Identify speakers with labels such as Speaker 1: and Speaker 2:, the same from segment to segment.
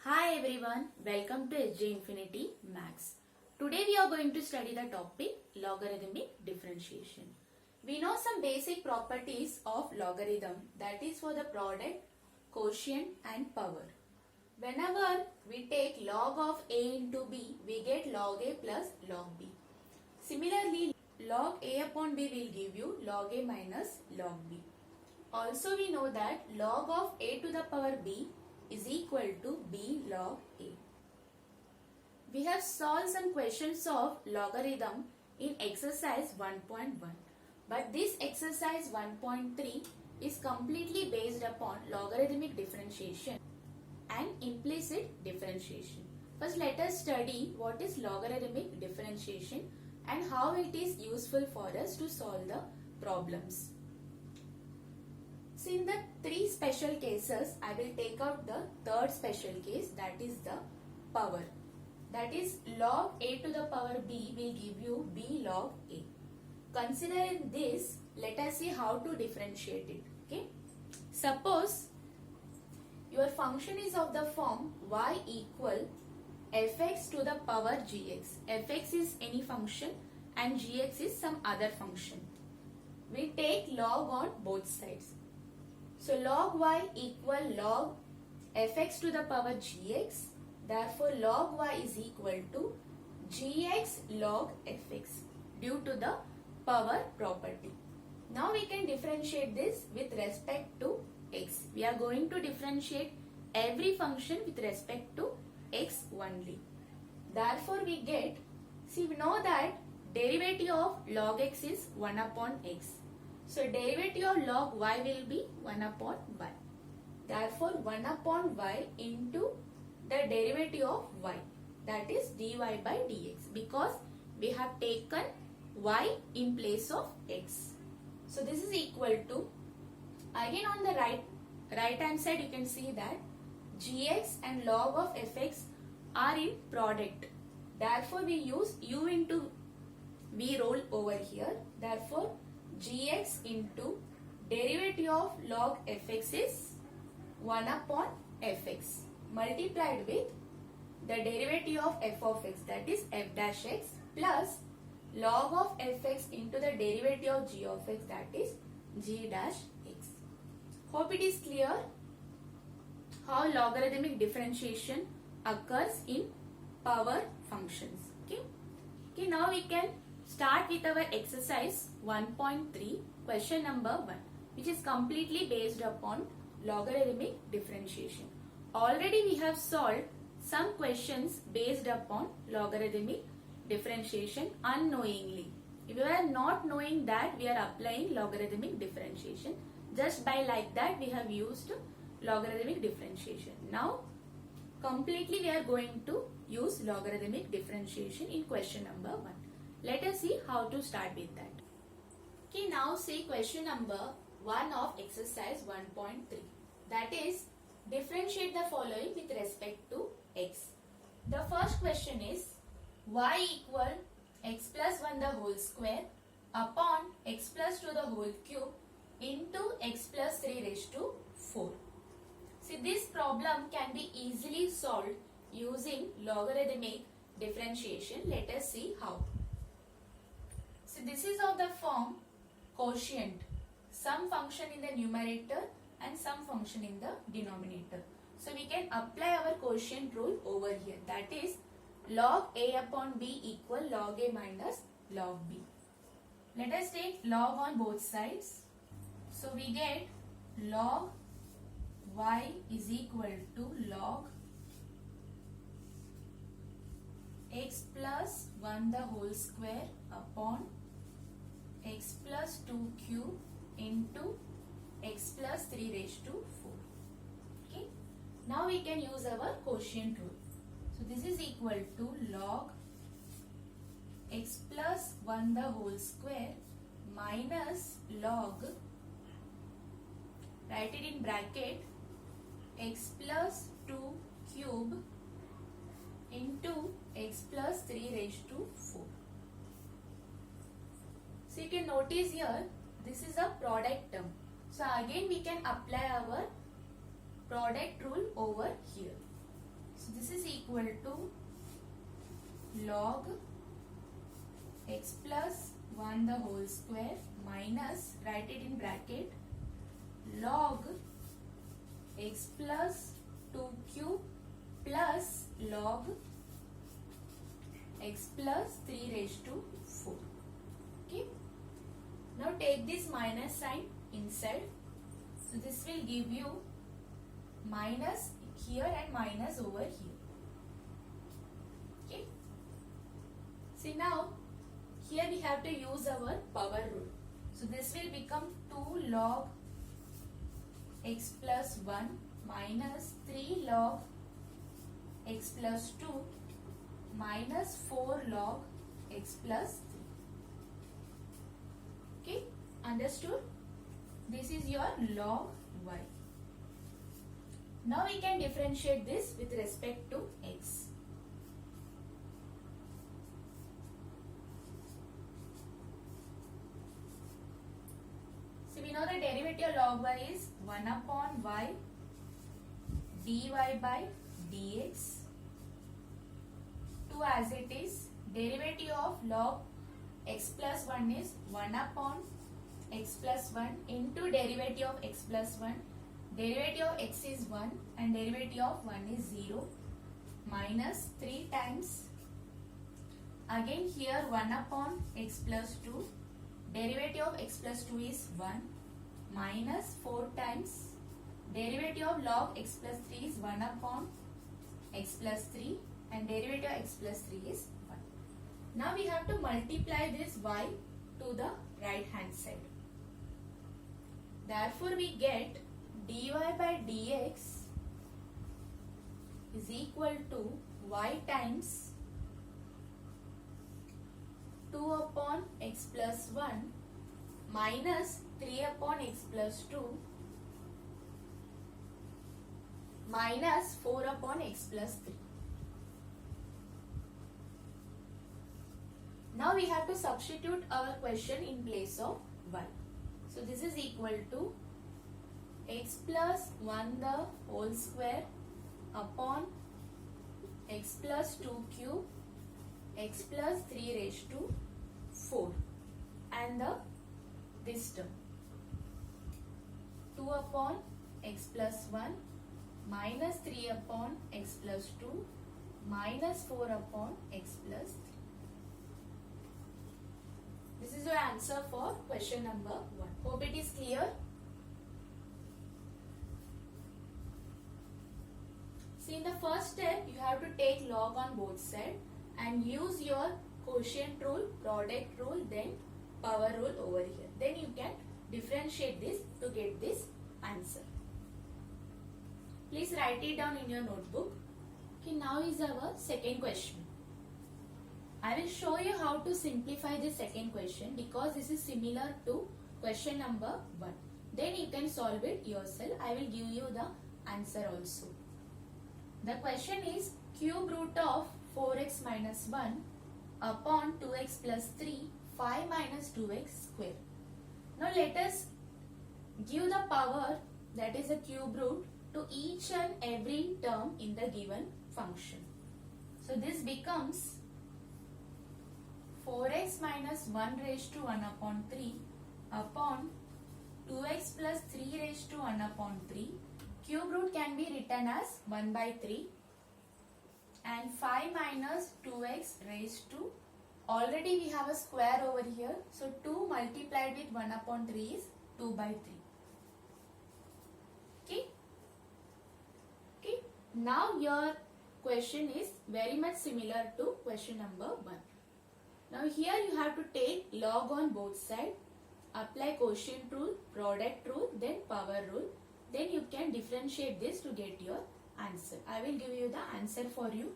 Speaker 1: Hi everyone, welcome to SJ Infinity Max. Today we are going to study the topic logarithmic differentiation. We know some basic properties of logarithm, that is for the product, quotient and power. Whenever we take log of a into b, we get log a plus log b. Similarly, log a upon b will give you log a minus log b. Also we know that log of a to the power b is equal to b log a. We have solved some questions of logarithm in exercise 1.1, but this exercise 1.3 is completely based upon logarithmic differentiation and implicit differentiation. First let us study what is logarithmic differentiation and how it is useful for us to solve the problems. So in the three special cases, I will take out the third special case, that is the power. That is log a to the power b will give you b log a. Considering this, let us see how to differentiate it. Okay. Suppose your function is of the form y equal fx to the power gx. Fx is any function and gx is some other function. We take log on both sides. So log y equal log fx to the power gx. Therefore log y is equal to gx log fx due to the power property. Now we can differentiate this with respect to x. We are going to differentiate every function with respect to x only. Therefore we get, see we know that derivative of log x is 1 upon x. So derivative of log y will be 1 upon y. Therefore 1 upon y into the derivative of y, that is dy by dx, because we have taken y in place of x. So this is equal to, again on the right hand side you can see that gx and log of fx are in product. Therefore we use u into v rule over here. Therefore gx into derivative of log fx is 1 upon fx multiplied with the derivative of f of x, that is f dash x, plus log of fx into the derivative of g of x, that is g dash x. Hope it is clear how logarithmic differentiation occurs in power functions. Okay, now we can start with our exercise 1.3, question number 1, which is completely based upon logarithmic differentiation. Already we have solved some questions based upon logarithmic differentiation unknowingly. If you are not knowing that we are applying logarithmic differentiation, just by like that we have used logarithmic differentiation. Now completely we are going to use logarithmic differentiation in question number 1. Let us see how to start with that. Okay, now see question number 1 of exercise 1.3. That is, differentiate the following with respect to x. The first question is y equal x plus 1 the whole square upon x plus 2 the whole cube into x plus 3 raised to 4. See, this problem can be easily solved using logarithmic differentiation. Let us see how. So this is of the form quotient, some function in the numerator and some function in the denominator. So we can apply our quotient rule over here, that is log a upon b equal log a minus log b. Let us take log on both sides. So we get log y is equal to log x plus 1 the whole square upon x plus 2 cube into x plus 3 raised to 4. Okay. Now we can use our quotient rule. So this is equal to log x plus 1 the whole square minus log, write it in bracket, x plus 2 cube into x plus 3 raised to 4. So you can notice here, this is a product term. So again we can apply our product rule over here. So this is equal to log x plus 1 the whole square minus, write it in bracket, log x plus 2 cube plus log x plus 3 raised to 4. Okay. Now take this minus sign inside. So this will give you minus here and minus over here. Okay. See now, here we have to use our power rule. So this will become 2 log x plus 1 minus 3 log x plus 2 minus 4 log x plus 3. Okay, understood? This is your log y. Now we can differentiate this with respect to x. So we know the derivative of log y is 1 upon y dy by dx. 2 as it is. Derivative of log x plus 1 is 1 upon x plus 1 into derivative of x plus 1. Derivative of x is 1 and derivative of 1 is 0 minus 3 times. Again here 1 upon x plus 2. Derivative of x plus 2 is 1 minus 4 times. Derivative of log x plus 3 is 1 upon x plus 3 and derivative of x plus 3 is 1. Now we have to multiply this y to the right hand side. Therefore we get dy by dx is equal to y times 2 upon x plus 1 minus 3 upon x plus 2 minus 4 upon x plus 3. Now we have to substitute our question in place of y. So this is equal to x plus 1 the whole square upon x plus 2 cube x plus 3 raised to 4 and this term 2 upon x plus 1 minus 3 upon x plus 2 minus 4 upon x plus 3. This is your answer for question number 1. Hope it is clear. See, in the first step, you have to take log on both sides and use your quotient rule, product rule, then power rule over here. Then you can differentiate this to get this answer. Please write it down in your notebook. Okay, now is our second question. I will show you how to simplify the second question because this is similar to question number 1. Then you can solve it yourself. I will give you the answer also. The question is cube root of 4x minus 1 upon 2x plus 3, 5 minus 2x square. Now let us give the power, that is a cube root, to each and every term in the given function. So this becomes 4x minus 1 raised to 1 upon 3 upon 2x plus 3 raised to 1 upon 3. Cube root can be written as 1 by 3 and 5 minus 2x raised to, already we have a square over here, so 2 multiplied with 1 upon 3 is 2 by 3. Okay? Okay. Now your question is very much similar to question number 1. Now here you have to take log on both sides, apply quotient rule, product rule, then power rule. Then you can differentiate this to get your answer. I will give you the answer for you.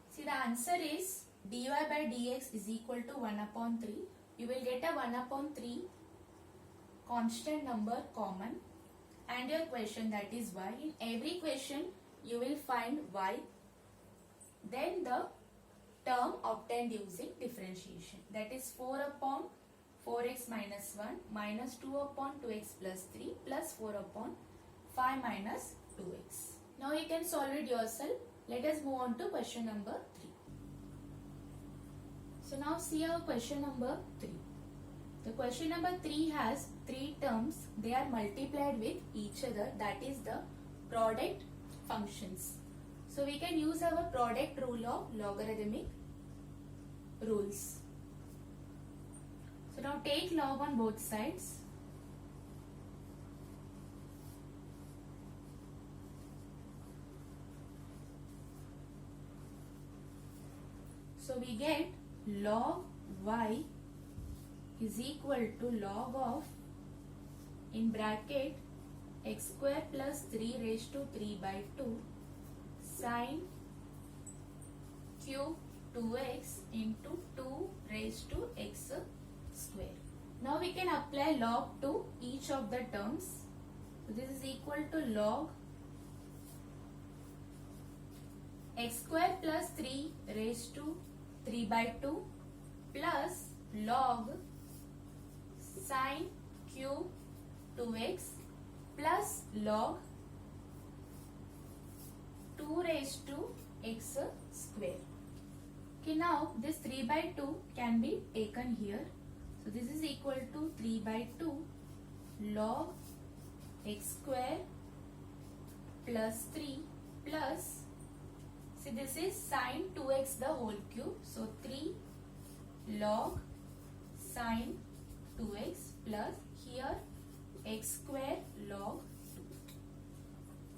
Speaker 1: See, the answer is dy by dx is equal to 1 upon 3. You will get a 1 upon 3 constant number common and your question, that is y. In every question you will find y, then the term obtained using differentiation, that is 4 upon 4x minus 1 minus 2 upon 2x plus 3 plus 4 upon 5 minus 2x. Now you can solve it yourself. Let us move on to question number 3. So now see our question number 3. The question number 3 has 3 terms. They are multiplied with each other. That is the product functions. So we can use our product rule of logarithmic rules. So now take log on both sides. So we get log y is equal to log of, in bracket, x square plus 3 raised to 3 by 2 sine cube 2x into 2 raised to x square. Now we can apply log to each of the terms. So this is equal to log x square plus 3 raised to 3 by 2 plus log sine cube 2x plus log 2 raised to x square. Okay, now this 3 by 2 can be taken here. So this is equal to 3 by 2 log x square plus 3 plus, see this is sine 2x the whole cube. So 3 log sine 2x plus here x square log 2.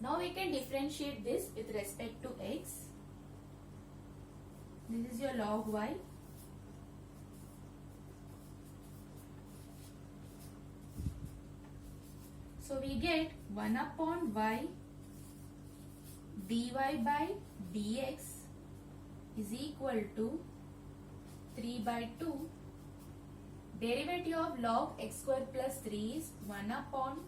Speaker 1: Now we can differentiate this with respect to x. This is your log y. So we get 1 upon y dy by dx is equal to 3 by 2. Derivative of log x square plus 3 is 1 upon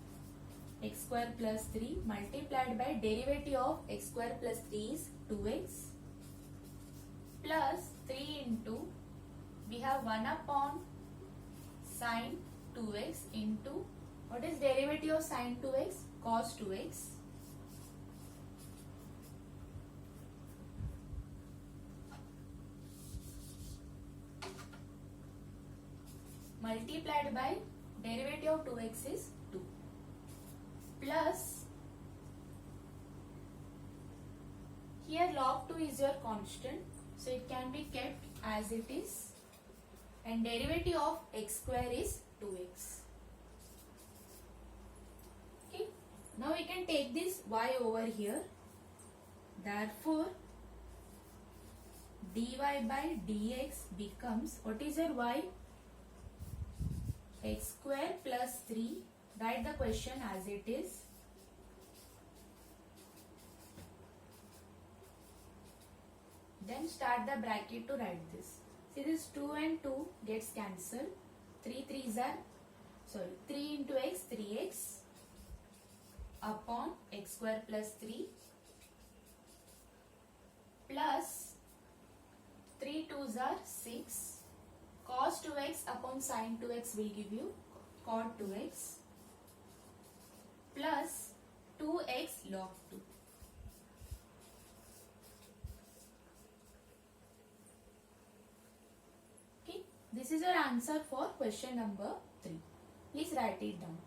Speaker 1: x square plus 3 multiplied by derivative of x square plus 3 is 2x plus 3 into, we have 1 upon sine 2x into, what is derivative of sine 2x? Cos 2x multiplied by derivative of 2x is 2 plus, here log 2 is your constant, so it can be kept as it is, and derivative of x square is 2x. Okay, now we can take this y over here. Therefore dy by dx becomes, what is your y? X square plus 3. Write the question as it is. Then start the bracket to write this. See, this 2 and 2 gets cancelled. 3 into x, 3x upon x square plus 3 plus 3 2s are 6. Cos 2x upon sin 2x will give you cot 2x plus 2x log 2. Okay, this is your answer for question number 3. Please write it down.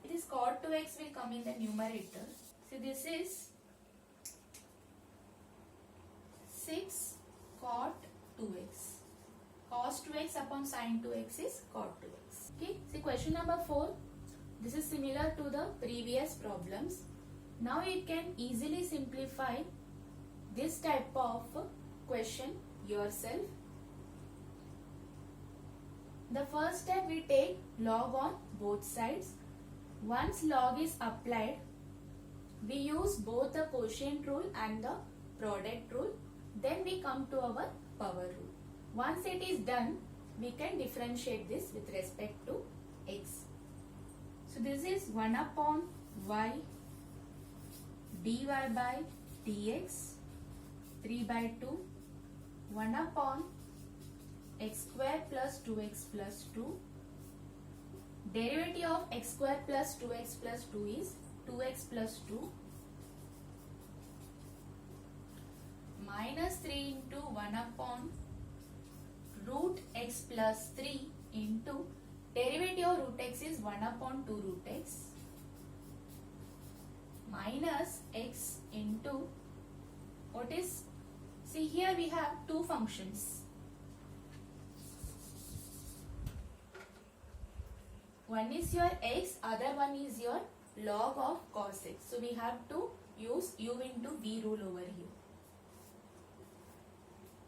Speaker 1: This cot 2x will come in the numerator. So this is 6 cot 2x. Cos 2x upon sin 2x is cot 2x. Okay, see question number 4. This is similar to the previous problems. Now you can easily simplify this type of question yourself. The first step, we take log on both sides. Once log is applied, we use both the quotient rule and the product rule. Then we come to our power rule. Once it is done, we can differentiate this with respect to x. So this is 1 upon y dy by dx 3 by 2, 1 upon x square plus 2x plus 2 Derivative of x square plus 2x plus 2 is 2x plus 2 minus 3 into 1 upon root x plus 3 into derivative of root x is 1 upon 2 root x minus x into what is, see here we have two functions. One is your x, other one is your log of cos x. So we have to use u into v rule over here.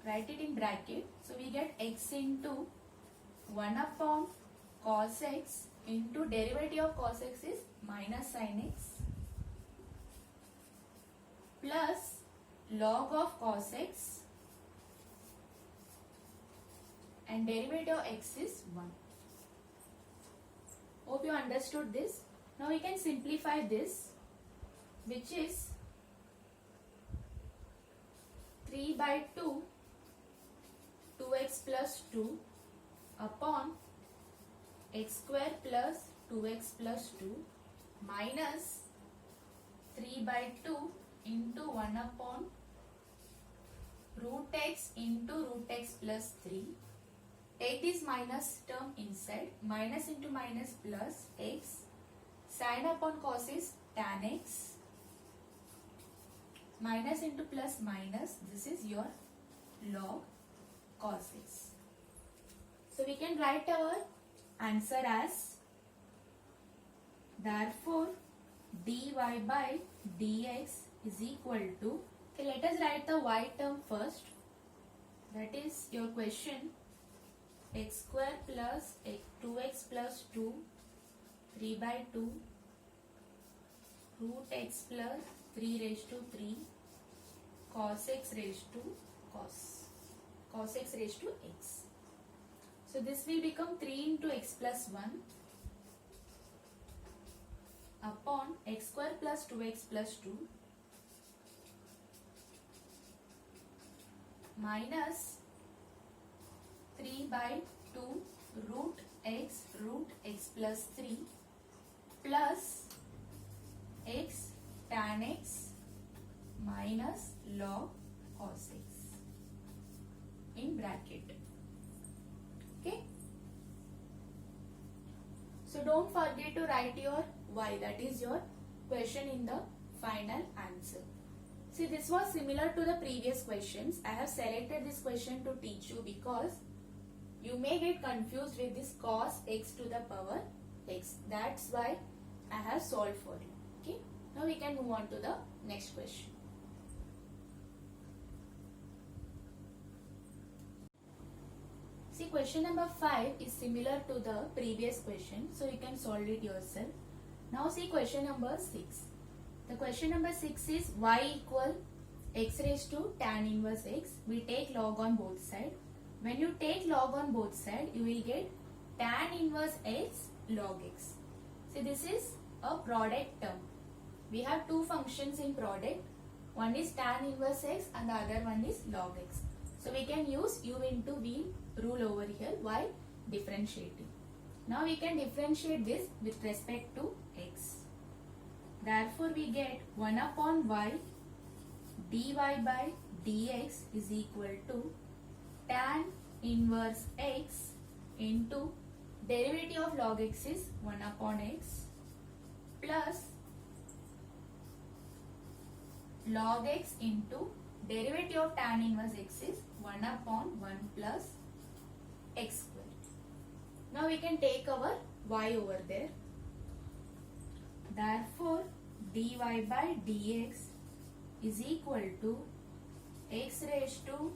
Speaker 1: Write it in bracket. So we get x into 1 upon cos x into derivative of cos x is minus sin x plus log of cos x and derivative of x is 1. Hope you understood this. Now we can simplify this, which is 3 by 2 2x plus 2 upon x square plus 2x plus 2 minus 3 by 2 into 1 upon root x into root x plus 3. Take this minus term inside. Minus into minus plus x. Sin upon cos is tan x. Minus into plus minus. This is your log cos x. So we can write our answer as, therefore dy by dx is equal to, okay, let us write the y term first. That is your question, x square plus 2x plus 2 3 by 2 root x plus 3 raised to 3 cos x raised to cos x raised to x. So this will become 3 into x plus 1 upon x square plus 2x plus 2 minus 3 by 2 root x plus 3 plus x tan x minus log cos x in bracket. Okay. So don't forget to write your y, that is your question, in the final answer. See, this was similar to the previous questions. I have selected this question to teach you because you may get confused with this cos x to the power x. That's why I have solved for you. Okay. Now we can move on to the next question. See, question number 5 is similar to the previous question, so you can solve it yourself. Now see question number 6. The question number 6 is y equal x raised to tan inverse x. We take log on both sides. When you take log on both sides, you will get tan inverse x log x. See, this is a product term. We have two functions in product. One is tan inverse x and the other one is log x. So we can use u into v rule over here while differentiating. Now we can differentiate this with respect to x. Therefore we get 1 upon y dy by dx is equal to tan inverse x into derivative of log x is 1 upon x plus log x into derivative of tan inverse x is 1 upon 1 plus x square. Now we can take our y over there. Therefore dy by dx is equal to x raised to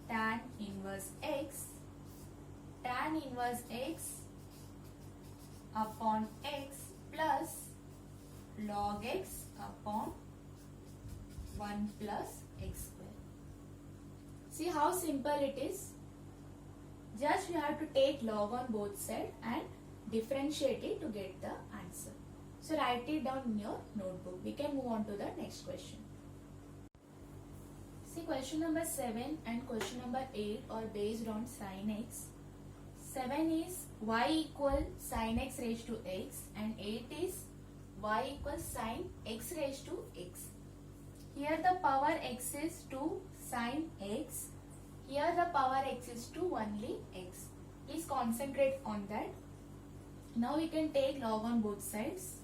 Speaker 1: tan inverse x upon x plus log x upon 1 plus x square. See how simple it is. Just you have to take log on both sides and differentiate it to get the answer. So write it down in your notebook. We can move on to the next question. See, question number 7 and question number 8 are based on sin x. 7 is y equal sin x raised to x, and 8 is y equals sin x raised to x. Here the power x is 2 sin x. Here the power x is 2 only x. Please concentrate on that. Now we can take log on both sides.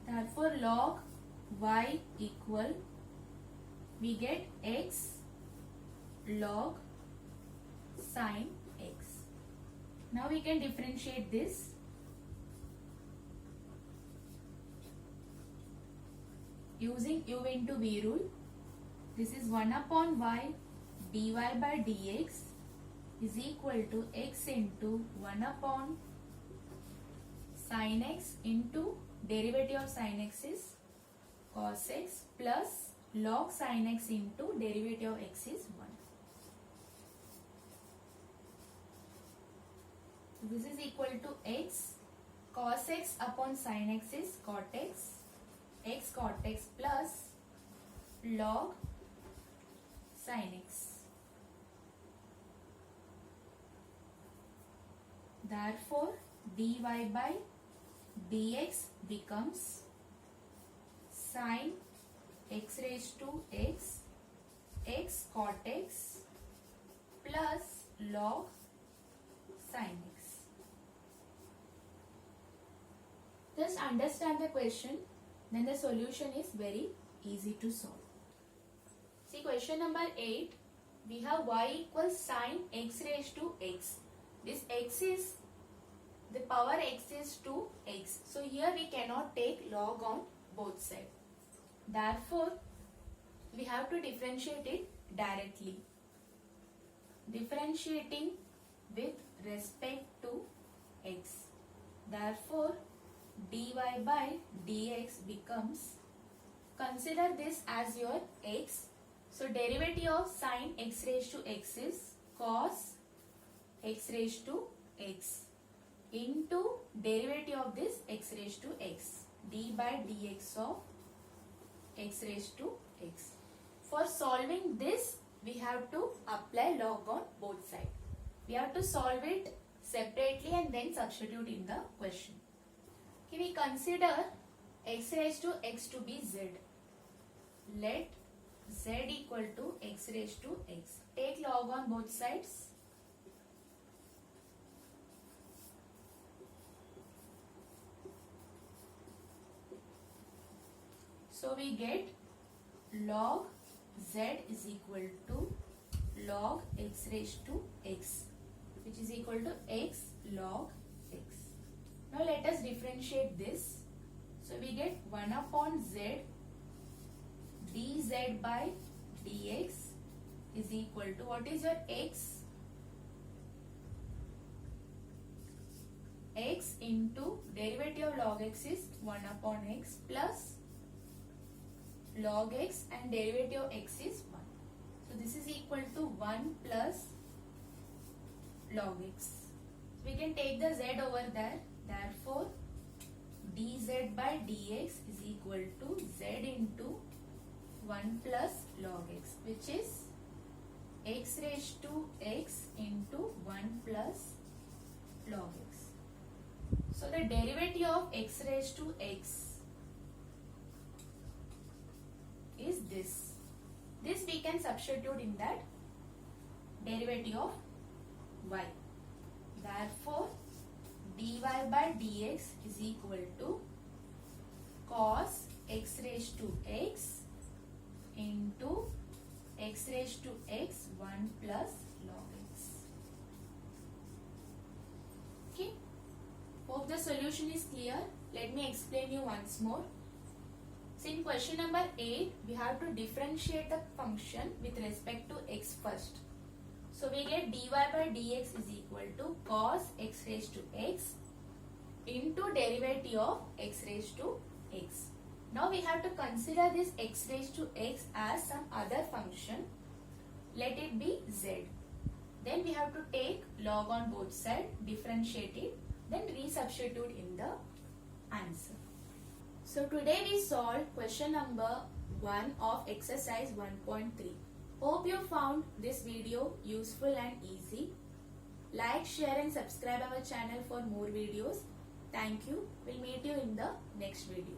Speaker 1: Therefore log y equal, we get x log sin x. Now we can differentiate this. Using u into v rule, this is 1 upon y dy by dx is equal to x into 1 upon sin x into derivative of sin x is cos x plus log sin x into derivative of x is 1. This is equal to x cos x upon sin x is cot x cot x plus log sin x. Therefore dy by dx becomes sin x raised to x cot x plus log sin x. Just understand the question, then the solution is very easy to solve. See question number 8, we have y equals sin x raised to x. This x is, the power x is 2x. So here we cannot take log on both sides. Therefore, we have to differentiate it directly. Differentiating with respect to x. Therefore, dy by dx becomes, consider this as your x. So derivative of sin x raised to x is cos x raised to x into derivative of this x raised to x, d by dx of x raised to x. For solving this, we have to apply log on both sides. We have to solve it separately and then substitute in the question. Okay, we consider x raised to x to be z. Let z equal to x raised to x. Take log on both sides. So we get log z is equal to log x raised to x, which is equal to x log x. Now let us differentiate this. So we get 1 upon z dz by dx is equal to, what is your x? X into derivative of log x is 1 upon x plus log x and derivative of x is 1. So this is equal to 1 plus log x. We can take the z over there. Therefore, dz by dx is equal to z into 1 plus log x, which is x raised to x into 1 plus log x. So the derivative of x raised to x is this. This we can substitute in that derivative of y. Therefore, dy by dx is equal to cos x raised to x into x raised to x 1 plus log x. Okay. Hope the solution is clear. Let me explain you once more. So in question number 8, we have to differentiate the function with respect to x first. So we get dy by dx is equal to cos x raised to x into derivative of x raised to x. Now we have to consider this x raised to x as some other function. Let it be z. Then we have to take log on both sides, differentiate it, then resubstitute in the answer. So today we solved question number 1 of exercise 1.3. Hope you found this video useful and easy. Like, share and subscribe our channel for more videos. Thank you. We'll meet you in the next video.